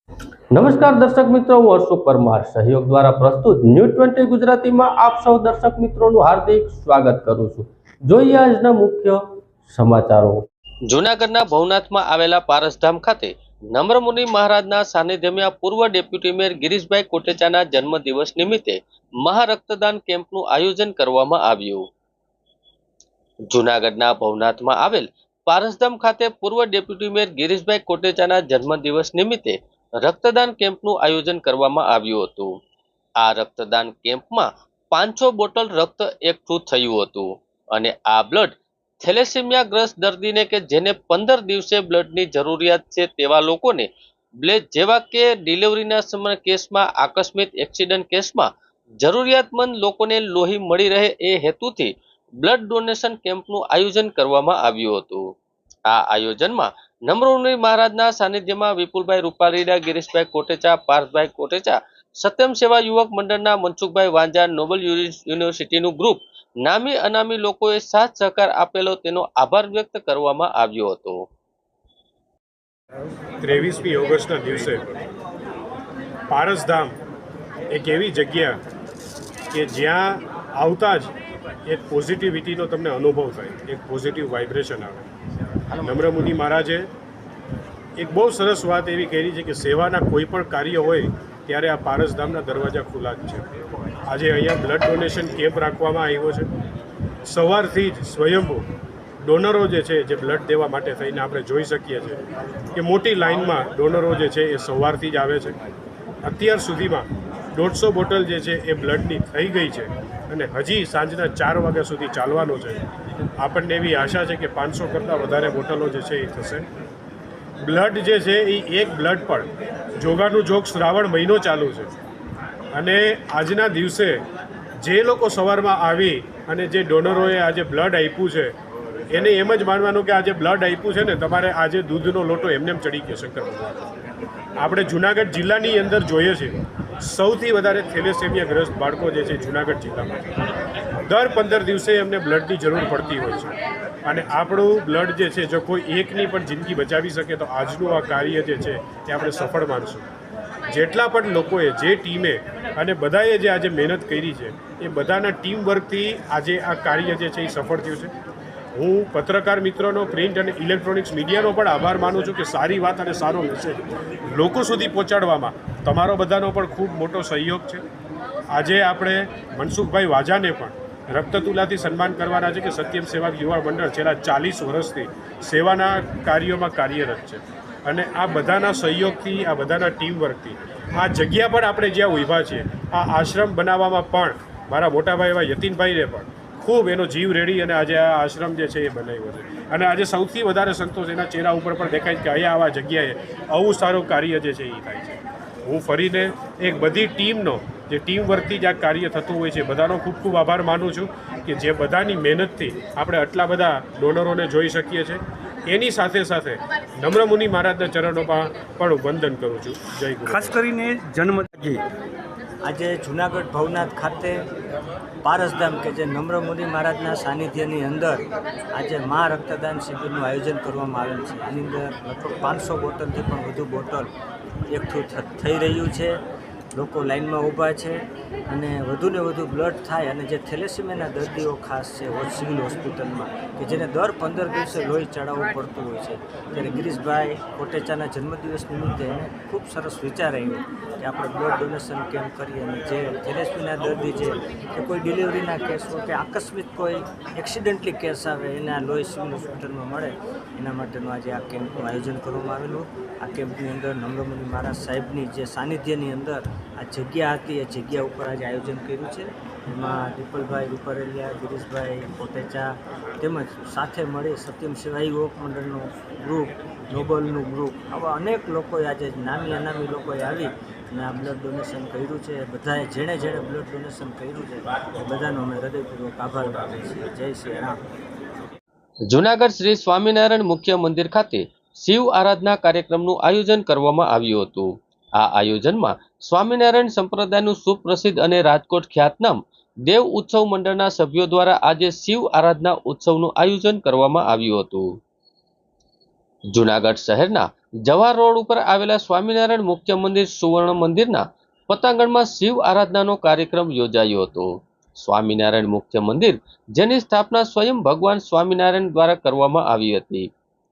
નમસ્કાર દર્શક મિત્રો, હું અશોક પરમાર સહયોગ દ્વારા પ્રસ્તુત ન્યૂઝ 20 ગુજરાતીમાં આપ સૌ દર્શક મિત્રોનું હાર્દિક સ્વાગત કરું છું। જોઈએ આજના મુખ્ય સમાચારો। જૂનાગઢના ભવનાથમાં આવેલા પારસધામ ખાતે નમ્રમુનિ મહારાજના સાનિધ્યમાં પૂર્વ ડેપ્યુટી મેયર ગિરીશભાઈ કોટેચાના જન્મદિવસ નિમિત્તે મહારક્તદાન કેમ્પનું આયોજન કરવામાં આવ્યું। જૂનાગઢના ભવનાથમાં આવેલ પારસધામ ખાતે પૂર્વ ડેપ્યુટી મેયર ગિરીશભાઈ કોટેચાના જન્મદિવસ નિમિત્તે રક્તદાન કેમ્પનું આયોજન કરવામાં આવ્યું હતું। આ રક્તદાન કેમ્પમાં 500 બોટલ રક્ત એકઠું થયું હતું અને આ બ્લડ થેલેસેમિયાગ્રસ્ત દર્દીને કે જેને 15 દિવસે બ્લડની જરૂરિયાત છે તેવા લોકોને બ્લડ જેવા કે ડિલિવરીના સમય કેસમાં, આકસ્મિક એક્સિડન્ટ કેસમાં જરૂરિયાતમંદ લોકોને લોહી મળી રહે એ હેતુથી બ્લડ ડોનેશન કેમ્પનું આયોજન કરવામાં આવ્યું હતું। આ આયોજનમાં નમ્રમુનિ મહારાજના સાનિધ્યમાં વિપુલભાઈ રૂપારીડા, ગિરીશભાઈ કોટેચા, પાર્થભાઈ કોટેચા, સત્યમ સેવા યુવક મંડળના મનસુખભાઈ વાંજા, નોબલ યુનિવર્સિટીનું ગ્રુપ, નામી અનામી લોકોએ સાથ સહકાર આપેલો તેનો આભાર વ્યક્ત કરવામાં આવ્યો હતો। 23મી ઓગસ્ટના દિવસે પારસધામ એક એવી જગ્યા કે જ્યાં આવતા જ એક પોઝિટિવિટીનો તમને અનુભવ થાય, એક પોઝિટિવ વાઇબ્રેશન આવે। નમ્રમુનિ મહારાજે એક બહુ સરસ વાત એવી કરી છે કે સેવાના કોઈ પણ કાર્ય હોય ત્યારે આ પારસધામના દરવાજા ખુલ્લા જ છે। આજે અહીંયા બ્લડ ડોનેશન કેમ્પ રાખવામાં આવ્યો છે। સવારથી જ સ્વયંભૂ ડોનરો જે છે જે બ્લડ દેવા માટે થઈને આપણે જોઈ શકીએ છીએ કે મોટી લાઇનમાં ડોનરો જે છે એ સવારથી જ આવે છે। અત્યાર સુધીમાં 150 બોટલ જે છે એ બ્લડની થઈ ગઈ છે અને હજી સાંજના 4 વાગ્યા સુધી ચાલવાનું છે। આપણને એવી આશા છે કે 500 કરતાં વધારે બોટલો જે છે એ થશે। બ્લડ જે છે એ એક બ્લડ પર જોગાનું જોગ શ્રાવણ મહિનો ચાલુ છે અને આજના દિવસે જે લોકો સવારમાં આવી અને જે ડોનરોએ આજે બ્લડ આપ્યું છે એને એમ જ માનવાનું કે આજે બ્લડ આપ્યું છે ને તમારે આજે દૂધનો લોટો એમને ચડી ગયો। શંકર ભગવાન આપણે જુનાગઢ જિલ્લાની અંદર જોઈએ છીએ સૌથી વધારે થેલેસેમિયાગ્રસ્ત બાળકો જે છે જુનાગઢ જિલ્લામાં દર 15 દિવસે એમને બ્લડની જરૂર પડતી હોય છે અને આપણું બ્લડ જે છે જો કોઈ એકની પણ જિંદગી બચાવી શકે તો આજનું આ કાર્ય જે છે એ આપણે સફળ માનશું। જેટલા પણ લોકોએ, જે ટીમે અને બધાએ જે આજે મહેનત કરી છે એ બધાના ટીમ વર્કથી આજે આ કાર્ય જે છે એ સફળ થયું છે। હું પત્રકાર મિત્રોનો, પ્રિન્ટ અને ઇલેક્ટ્રોનિક્સ મીડિયાનો પણ આભાર માનું છું કે સારી વાત અને સારો મેસેજ લોકો સુધી પહોંચાડવામાં તમારો બધાનો પણ ખૂબ મોટો સહયોગ છે। આજે આપણે મનસુખભાઈ વાજાને પણ રક્તતુલાથી સન્માન કરવાના છે કે સત્યમ સેવા યુવા મંડળ છેલ્લા 40 વર્ષથી સેવાના કાર્યોમાં કાર્યરત છે અને આ બધાના સહયોગથી, આ બધાના ટીમ વર્કથી આ જગ્યા પર આપણે જ્યાં ઊભા છીએ આ આશ્રમ બનાવવામાં પણ મારા મોટાભાઈ એવા યતીનભાઈને પણ ખૂબ એનો જીવ રેડી અને આજે આ આશ્રમ જે છે એ બનાવ્યો છે અને આજે સૌથી વધારે સંતોષ એના ચહેરા ઉપર પણ દેખાય કે અહીંયા આવા જગ્યાએ આવું સારું કાર્ય જે છે એ થાય છે। હું ફરીને એક બધી ટીમનો, જે ટીમ વર્કથી જ આ કાર્ય થતું હોય છે બધાનો ખૂબ ખૂબ આભાર માનું છું કે જે બધાની મહેનતથી આપણે આટલા બધા ડોનરોને જોઈ શકીએ છીએ। એની સાથે સાથે નમ્રમુનિ મહારાજના ચરણોમાં પણ વંદન કરું છું। જય ગુરુ। ખાસ કરીને જન્મજી આજે જૂનાગઢ ભવનાથ ખાતે પારસધામ કે જે નમ્રમુનિ મહારાજના સાનિધ્યની અંદર આજે મહા રક્તદાન શિબિરનું આયોજન કરવામાં આવેલ છે। એની અંદર લગભગ 500 બોટલથી પણ વધુ બોટલ એકઠું થઈ રહ્યું છે। લોકો લાઇનમાં ઊભા છે અને વધુને વધુ બ્લડ થાય અને જે થેલેસેમિયાના દર્દીઓ ખાસ છે સિવિલ હોસ્પિટલમાં કે જેને દર 15 દિવસે લોહી ચડાવવું પડતું હોય છે, ત્યારે ગિરીશભાઈ કોટેચાના જન્મદિવસ નિમિત્તે એને ખૂબ સરસ વિચાર આવ્યો કે આપણે બ્લડ ડોનેશન કેમ્પ કરીએ અને જે થેલેસેમિયાના દર્દી છે કે કોઈ ડિલિવરીના કેસ હોય કે આકસ્મિક કોઈ એક્સિડન્ટલી કેસ આવે એને આ લોહી સિવિલ હોસ્પિટલમાં મળે એના માટેનું આજે આ કેમ્પનું આયોજન કરવામાં આવેલું। આ કેમ્પની અંદર નમ્રમુનિ મહારાજ સાહેબની જે સાનિધ્યની અંદર આ જગ્યા હતી એ જગ્યા ઉપર આજે આયોજન કર્યું છે। એમાં વિપુલભાઈ રૂપારેલિયા, ગિરીશભાઈ કોટેચા તેમજ સાથે મળી સત્યમ સેવા યુવક મંડળનું ગ્રુપ, નોબલનું ગ્રુપ, આવા અનેક લોકોએ આજે નામી અનામી લોકોએ આવી અને આ બ્લડ ડોનેશન કર્યું છે। બધાએ જેણે બ્લડ ડોનેશન કર્યું છે એ બધાનો અમે હૃદયપૂર્વક આભાર માનીએ છીએ। જય શ્રી રામ। જૂનાગઢ શ્રી સ્વામિનારાયણ મુખ્ય મંદિર ખાતે શિવ આરાધના કાર્યક્રમનું આયોજન કરવામાં આવ્યું હતું। આ આયોજનમાં સ્વામિનારાયણ સંપ્રદાયનું સુપ્રસિદ્ધ અને રાજકોટ ખ્યાતનામ દેવ ઉત્સવ મંડળના સભ્યો દ્વારા આજે શિવ આરાધના ઉત્સવનું આયોજન કરવામાં આવ્યું હતું। જૂનાગઢ શહેરના જવાહર રોડ ઉપર આવેલા સ્વામિનારાયણ મુખ્ય મંદિર સુવર્ણ મંદિરના પતાંગણમાં શિવ આરાધનાનો કાર્યક્રમ યોજાયો હતો. સ્વામિનારાયણ મુખ્ય મંદિર જેની સ્થાપના સ્વયં ભગવાન સ્વામિનારાયણ દ્વારા કરવામાં આવી હતી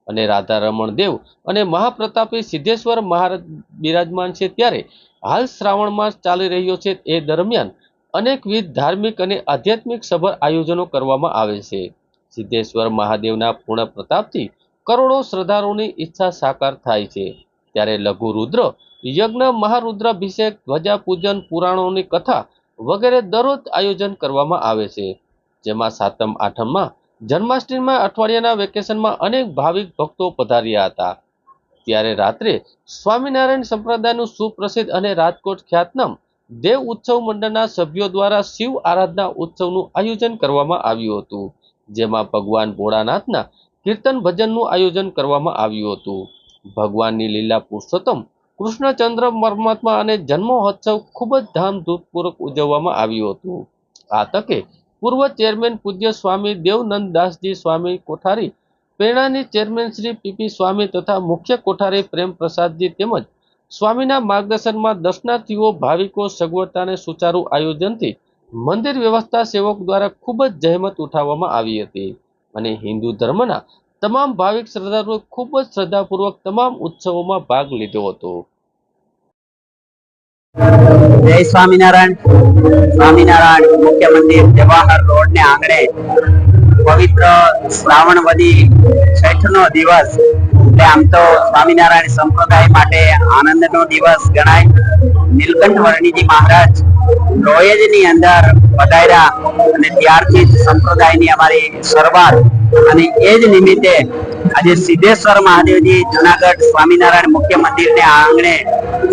અને રાધા રમણ દેવ અને મહાપ્રતાપી સિદ્ધેશ્વર મહારાજ બિરાજમાન છે, ત્યારે હાલ શ્રાવણ માસ ચાલી રહ્યો છે. એ દરમિયાન અનેકવિધ ધાર્મિક અને આધ્યાત્મિક સભર આયોજનો કરવામાં આવે છે. સિદ્ધેશ્વર મહાદેવના પૂર્ણ પ્રતાપથી કરોડો શ્રદ્ધાળુઓની ઈચ્છા સાકાર થાય છે. ત્યારે લઘુ રુદ્ર યજ્ઞ, મહારુદ્રાભિષેક, ધ્વજા પૂજન, પુરાણોની કથા વગેરે દરરોજ આયોજન કરવામાં આવે છે. જેમાં સાતમ આઠમમાં, જન્માષ્ટમીમાં, અઠવાડિયાના વેકેશનમાં અનેક ભાવિક ભક્તો પધાર્યા હતા. ત્યારે રાત્રે સ્વામિનારાયણ સંપ્રદાયનું સુપ્રસિદ્ધ અને રાજકોટ ખ્યાતનામ દેવ ઉત્સવ મંડળના સભ્યો દ્વારા શિવ આરાધના ઉત્સવનું આયોજન કરવામાં આવ્યું હતું. જેમાં ભગવાન ભોળાનાથના કીર્તન ભજનનું આયોજન કરવામાં આવ્યું હતું. ભગવાનની લીલા પુરુષોત્તમ કૃષ્ણચંદ્ર પરમાત્મા અને જન્મોત્સવ ખૂબ જ ધામધૂમપૂર્વક ઉજવવામાં આવ્યું હતું. આ તકે પૂર્વ ચેરમેન પૂજ્ય સ્વામી દેવનંદદાસજી સ્વામી કોઠારી, પ્રેરણાની ચેરમેન શ્રી પીપી સ્વામી તથા મુખ્ય કોઠારી પ્રેમ પ્રસાદજી તેમજ સ્વામીના માર્ગદર્શનમાં દર્શનાર્થીઓ, ભાવિકો સગવડતા અને સુચારુ આયોજનથી મંદિર વ્યવસ્થા સેવક દ્વારા ખૂબ જ જહેમત ઉઠાવવામાં આવી હતી અને હિન્દુ ધર્મના તમામ ભાવિક શ્રદ્ધાળુઓએ ખૂબ જ શ્રદ્ધાપૂર્વક તમામ ઉત્સવોમાં ભાગ લીધો હતો. જય સ્વામિનારાયણ. સ્વામિનારાયણ મુખ્ય મંદિર જવાહર રોડ ને આંગણે પવિત્ર શ્રાવણવદી છઠનો દિવસ, એટલે આમ તો સ્વામિનારાયણ સંપ્રદાય માટે આનંદનો દિવસ ગણાય. નીલકંઠ વર્ણીજી મહારાજ લોયજની અંદર પધાર્યા અને ત્યારથી જ સંપ્રદાયની અમારી શરૂઆત, અને એ જ નિમિત્તે આજે સિદ્ધેશ્વર મહાદેવજી જૂનાગઢ સ્વામિનારાયણ મુખ્ય મંદિરને આંગણે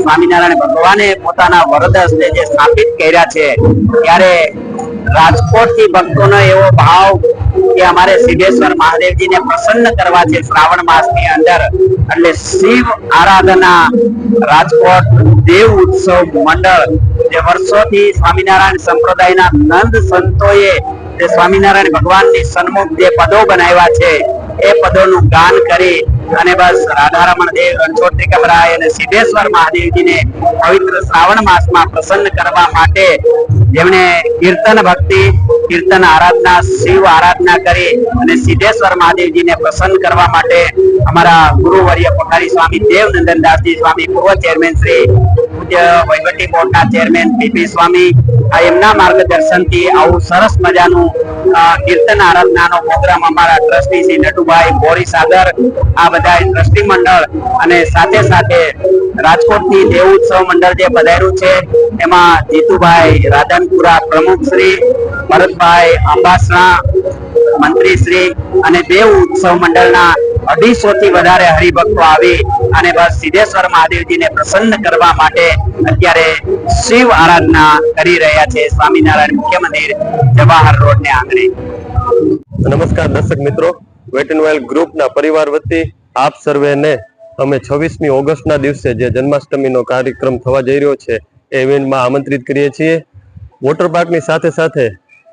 સ્વામિનારાયણ ભગવાને પોતાના વરદ હસ્તે જે સ્થાપિત કર્યા છે, ત્યારે રાજકોટથી ભક્તોનો એવો ભાવ કે અમારે સિદ્ધેશ્વર મહાદેવજીને પ્રસન્ન કરવા છે શ્રાવણ માસની અંદર, એટલે શિવ આરાધના રાજકોટ દેવ ઉત્સવ મંડળ જે વર્ષોથી સ્વામિનારાયણ સંપ્રદાયના નંદ સંતોએ જે સ્વામિનારાયણ ભગવાનની સન્મુખ જે પદો બનાવ્યા છે, એ પદોનું ગાન કરી અને બસ રાધારમણ દેવ, રણછોડ ત્રિકમરાય અને સિદ્ધેશ્વર મહાદેવજીને પવિત્ર શ્રાવણ માસમાં પ્રસન્ન કરવા માટે જેમણે કીર્તન ભક્તિ, કીર્તન આરાધના, શિવ આરાધના કરી અને સિદ્ધેશ્વર મહાદેવજીને પ્રસન્ન કરવા માટે અમારા ગુરુવર્ય કોઠારી સ્વામી દેવનંદનદાસજી સ્વામી, પૂર્વ ચેરમેન શ્રી પૂજ્ય વહીવટી બોર્ડના ચેરમેન પીપી સ્વામી, આ એમના માર્ગદર્શનથી આવું સરસ મજાનું કીર્તન આરાધનાનો પ્રોગ્રામ અમારા ટ્રસ્ટી શ્રી નટુભાઈ બોરીસાગર, આ બધા ટ્રસ્ટી મંડળ અને સાથે સાથે રાજકોટથી દેવ ઉત્સવ મંડળ જે પધાર્યું છે, એમાં જીતુભાઈ રાધનપુરા પ્રમુખ શ્રી, ભરતભાઈ અંબાસણા મંત્રી શ્રી અને દેવ ઉત્સવ મંડળના 250 થી વધારે હરિભક્તો આવી અને બસ સિદ્ધેશ્વર મહાદેવજીને પ્રસન્ન કરવા માટે અત્યારે શિવ આરાધના કરી રહ્યા છે સ્વામિનારાયણ મુખ્ય મંદિર જવાહર રોડ ને આંગણે. નમસ્કાર દર્શક મિત્રો, વેટ એન્ડ વાઇલ્ડ ગ્રુપના પરિવાર વતી આપ સર્વેને અમે 26મી ઓગસ્ટના દિવસે જે જન્માષ્ટમીનો કાર્યક્રમ થવા જઈ રહ્યો છે એ ઇવેન્ટમાં આમંત્રિત કરીએ છીએ. વોટર પાર્કની સાથે સાથે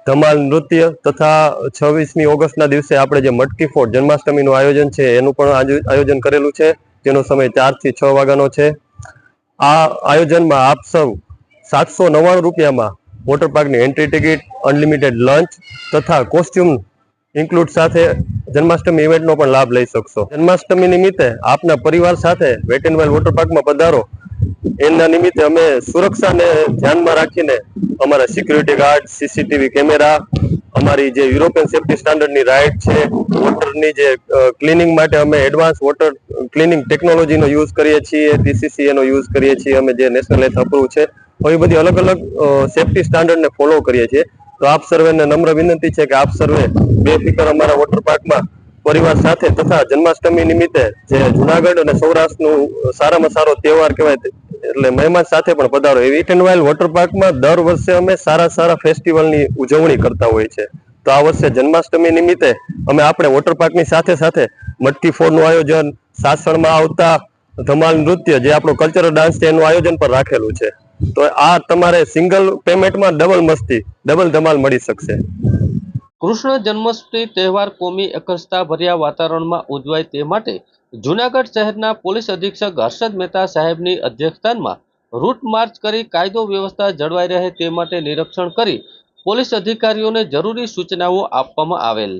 ધમાલ નૃત્ય તથા 26મી ઓગસ્ટના દિવસે આપણે જે મટકી ફોડ જન્માષ્ટમીનું આયોજન છે એનું પણ આયોજન કરેલું છે, જેનો સમય 4 થી 6 વાગ્યાનો છે. આ આયોજનમાં આપ સૌ 799 રૂપિયામાં વોટર પાર્કની એન્ટ્રી ટિકિટ, અનલિમિટેડ લંચ તથા કોસ્ટ્યુમ ઇન્ક્લુડ સાથે જન્માષ્ટમી ઇવેન્ટનો પણ લાભ લઈ શકશો. જન્માષ્ટમી નિમિત્તે આપના પરિવાર સાથે વેટ એન્ડ વાઇલ્ડ વોટર પાર્કમાં પધારો. એના નિમિત્તે અમે સુરક્ષાને ધ્યાનમાં રાખીને અમારા સિક્યુરિટી ગાર્ડ, સીસીટીવી કેમેરા, અમારી જે યુરોપિયન સેફ્ટી સ્ટાન્ડર્ડની રાઇડ છે, વોટરની જે ક્લિનિંગ માટે અમે એડવાન્સ વોટર ક્લિનિંગ ટેકનોલોજીનો યુઝ કરીએ છીએ, ટીસીસીએનો યુઝ કરીએ છીએ અમે, જે નેશનલ હેલ્થ અપ્રૂવ છે. આવી બધી અલગ અલગ સેફ્ટી સ્ટાન્ડર્ડને ફોલો કરીએ છીએ. તો આપ સર્વેને નમ્ર વિનંતી છે કે આપ સર્વે બેફિકર અમારા વોટર પાર્કમાં પરિવાર સાથે તથા જન્માષ્ટમી નિમિત્તે જે જુનાગઢ અને સૌરાષ્ટ્રનું સારામાં સારો તહેવાર કહેવાય એટલે મહેમાન સાથે પણ પધારો. એવી વેટ એન્ડ વાઇલ્ડ વોટર પાર્કમાં દર વર્ષે અમે સારા ફેસ્ટિવલની ઉજવણી કરતા હોય છે. તો આ વર્ષે જન્માષ્ટમી નિમિત્તે અમે આપણે વોટર પાર્કની સાથે સાથે મટકી ફોડનું આયોજન, સાસણમાં આવતા ધમાલ નૃત્ય જે આપણો કલ્ચરલ ડાન્સ છે એનું આયોજન પણ રાખેલું છે. તો આ તમારે સિંગલ પેમેન્ટમાં ડબલ મસ્તી, ડબલ ધમાલ મળી શકશે. કૃષ્ણ જન્માષ્ટમી તહેવાર કોમી એકતા ભર્યા વાતાવરણમાં ઉજવાય તે માટે જૂનાગઢ શહેરના પોલીસ અધિક્ષક હર્ષદ મહેતા સાહેબની અધ્યક્ષતામાં રૂટ માર્ચ કરી કાયદો વ્યવસ્થા જળવાઈ રહે તે માટે નિરીક્ષણ કરી પોલીસ અધિકારીઓને જરૂરી સૂચનાઓ આપવામાં આવેલ।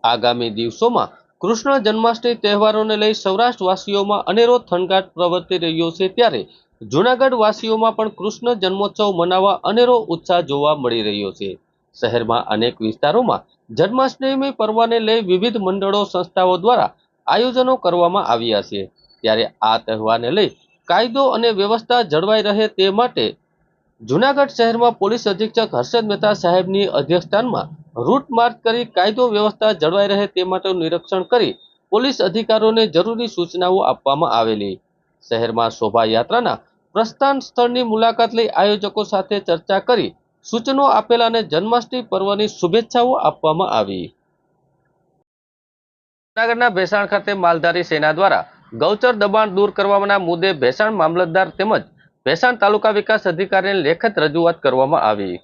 આગામી દિવસોમાં કૃષ્ણ જન્માષ્ટમી તહેવારોને લઈ સૌરાષ્ટ્રવાસીઓમાં અનેરો થનગાટ પ્રવર્તી રહ્યો છે, ત્યારે જૂનાગઢ વાસીઓમાં પણ કૃષ્ણ જન્મોત્સવ મનાવવા અનેરો ઉત્સાહ જોવા મળી રહ્યો છે। શહેરમાં અનેક વિસ્તારોમાં જન્માષ્ટમી પર્વને લઈ વિવિધ મંડળો સંસ્થાઓ દ્વારા આયોજનો કરવામાં આવ્યા છે, ત્યારે આ તહેવારને લઈ કાયદો અને વ્યવસ્થા જળવાઈ રહે તે માટે જૂનાગઢ શહેરમાં પોલીસ અધિક્ષક હર્ષદ મહેતા સાહેબની અધ્યક્ષતામાં રૂટ માર્ચ કરી કાયદો વ્યવસ્થા જળવાઈ રહે તે માટે નિરીક્ષણ કરી પોલીસ અધિકારીઓને જરૂરી સૂચનાઓ આપવામાં આવેલી। શહેરમાં શોભાયાત્રાના પ્રસ્થાન સ્થળની મુલાકાત લઈ આયોજકો સાથે ચર્ચા કરી સૂચનો આપેલા અને જન્માષ્ટમી પર્વની શુભેચ્છાઓ આપવામાં આવી। જૂનાગઢના ભેસાણ ખાતે માલધારી સેના દ્વારા ગૌચર દબાણ દૂર કરવાના મુદ્દે ભેસાણ મામલતદાર તેમજ ભેસાણ તાલુકા વિકાસ અધિકારીને લેખિત રજૂઆત કરવામાં આવી।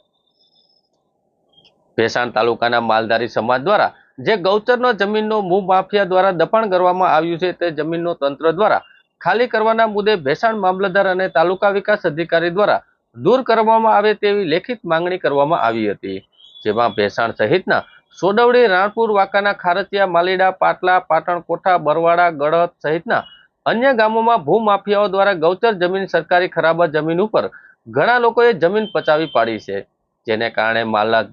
ભેસાણ તાલુકાના માલધારી સમાજ દ્વારા જે ગૌચરનો જમીનનો મૂળ માફિયા દ્વારા દબાણ કરવામાં આવ્યું છે તે જમીનનો તંત્ર દ્વારા ખાલી કરવાના મુદ્દે ભેસાણ મામલતદાર અને તાલુકા વિકાસ અધિકારી દ્વારા દૂર કરવામાં આવે તેવી લેખિત માંગણી કરવામાં આવી હતી, જેમાં ભેસાણ સહિતના સોડવડી, રાણપુર, વાંકાના ખારચિયા, માલીડા, પાટલા, પાટણ કોઠા, બરવાડા, ગળત સહિતના અન્ય ગામોમાં ભૂમાફિયાઓ દ્વારા ગૌચર જમીન સરકારી ખરાબા જમીન ઉપર ઘણા લોકોએ જમીન પચાવી પાડી છે, જેને કારણે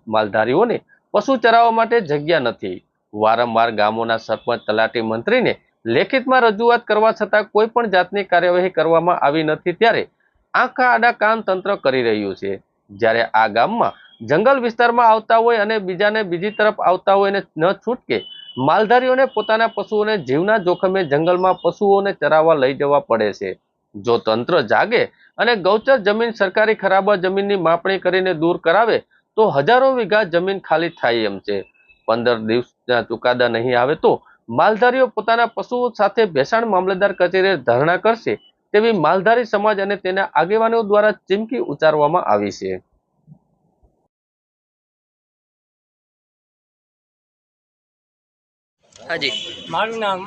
માલધારીઓને પશુ ચરાવવા માટે જગ્યા નથી। વારંવાર ગામોના સરપંચ, તલાટી, મંત્રીને લેખિતમાં રજૂઆત કરવા છતાં કોઈ પણ જાતની કાર્યવાહી કરવામાં આવી નથી, ત્યારે આંખા આડા કાન તંત્ર કરી રહ્યું છે। જ્યારે આ ગામમાં જંગલ વિસ્તારમાં આવતા હોય અને બીજાને બીજી તરફ આવતા હોય ને ન છૂટકે માલધારીઓને પોતાના પશુઓને જીવના જોખમે જંગલમાં પશુઓને ચરાવવા લઈ જવા પડે છે। જો તંત્ર જાગે અને ગૌચર જમીન સરકારી ખરાબા જમીનની માપણી કરીને દૂર કરાવે તો હજારો વીઘા જમીન ખાલી થાય એમ છે। 15 દિવસના ચુકાદા નહીં આવે તો માલધારીઓ પોતાના પશુઓ સાથે ભેસાણ મામલતદાર કચેરીએ ધરણા કરશે તેવી માલધારી સમાજ અને તેના આગેવાનો દ્વારા ચીમકી ઉચ્ચારવામાં આવી છે। હાજી, મારું નામ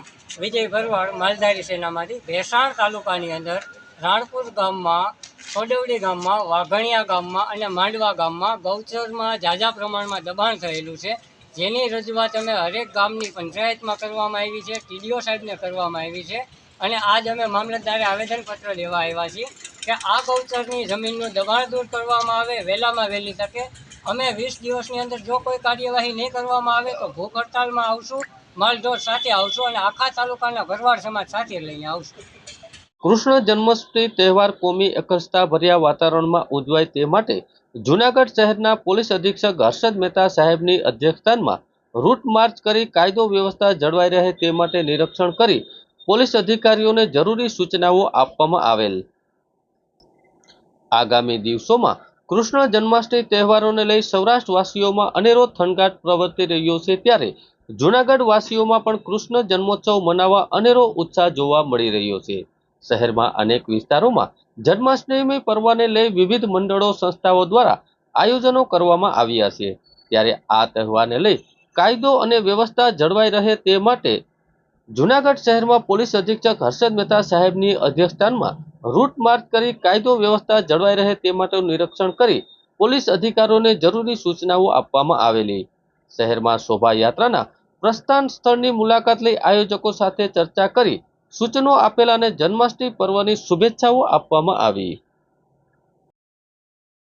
વિજય ભરવાડ, માલધારી સેનામાંથી ભેસાણ તાલુકાની અંદર રાણપુર ગામમાં, સોડવડી ગામમાં, વાઘણિયા ગામમાં અને માંડવા ગામમાં ગૌચરમાં ઝાઝા પ્રમાણમાં દબાણ થયેલું છે, જેની રજૂઆત અમે હરેક ગામની પંચાયતમાં કરવામાં આવી છે, ટીડીઓ સાહેબને કરવામાં આવી છે અને આજ અમે મામલતદારે આવેદનપત્ર લેવા આવ્યા છીએ કે આ ગૌચરની જમીનનું દબાણ દૂર કરવામાં આવે વહેલામાં વહેલી તકે। અમે 20 દિવસની અંદર જો કોઈ કાર્યવાહી નહીં કરવામાં આવે તો ભૂખ હડતાલમાં આવશું, માલઢોર સાથે આવશું અને આખા તાલુકાના ભરવાડ સમાજ સાથે લઈને આવશું। કૃષ્ણ જન્માષ્ટમી તહેવાર કોમી એકતા ભર્યા વાતાવરણમાં ઉજવાય તે માટે જૂનાગઢ શહેરના પોલીસ અધિક્ષક હર્ષદ મહેતા સાહેબની અધ્યક્ષતામાં રૂટ માર્ચ કરી કાયદો વ્યવસ્થા જળવાઈ રહે તે માટે નિરીક્ષણ કરી પોલીસ અધિકારીઓને જરૂરી સૂચનાઓ આપવામાં આવેલ। આગામી દિવસોમાં કૃષ્ણ જન્માષ્ટમી તહેવારોને લઈ સૌરાષ્ટ્રવાસીઓમાં અનેરો થનગાટ પ્રવર્તી રહ્યો છે, ત્યારે જૂનાગઢ વાસીઓમાં પણ કૃષ્ણ જન્મોત્સવ મનાવવા અનેરો ઉત્સાહ જોવા મળી રહ્યો છે। શહેરમાં અનેક વિસ્તારોમાં જન્માષ્ટમી પર્વને લઈ વિવિધ મંડળો સંસ્થાઓ દ્વારા આયોજનો કરવામાં આવ્યા છે, ત્યારે આ તહેવારને લઈ કાયદો અને વ્યવસ્થા જળવાઈ રહે તે માટે જૂનાગઢ શહેરમાં પોલીસ અધિક્ષક હર્ષદ મહેતા સાહેબની અધ્યક્ષતામાં રૂટ માર્ચ કરી કાયદો વ્યવસ્થા જળવાઈ રહે તે માટે નિરીક્ષણ કરી પોલીસ અધિકારીઓને જરૂરી સૂચનાઓ આપવામાં આવેલી। શહેરમાં શોભાયાત્રાના પ્રસ્થાન સ્થળની મુલાકાત લઈ આયોજકો સાથે ચર્ચા કરી સૂચનો આપેલા અને જન્માષ્ટમી પર્વની શુભેચ્છાઓ આપવામાં આવી।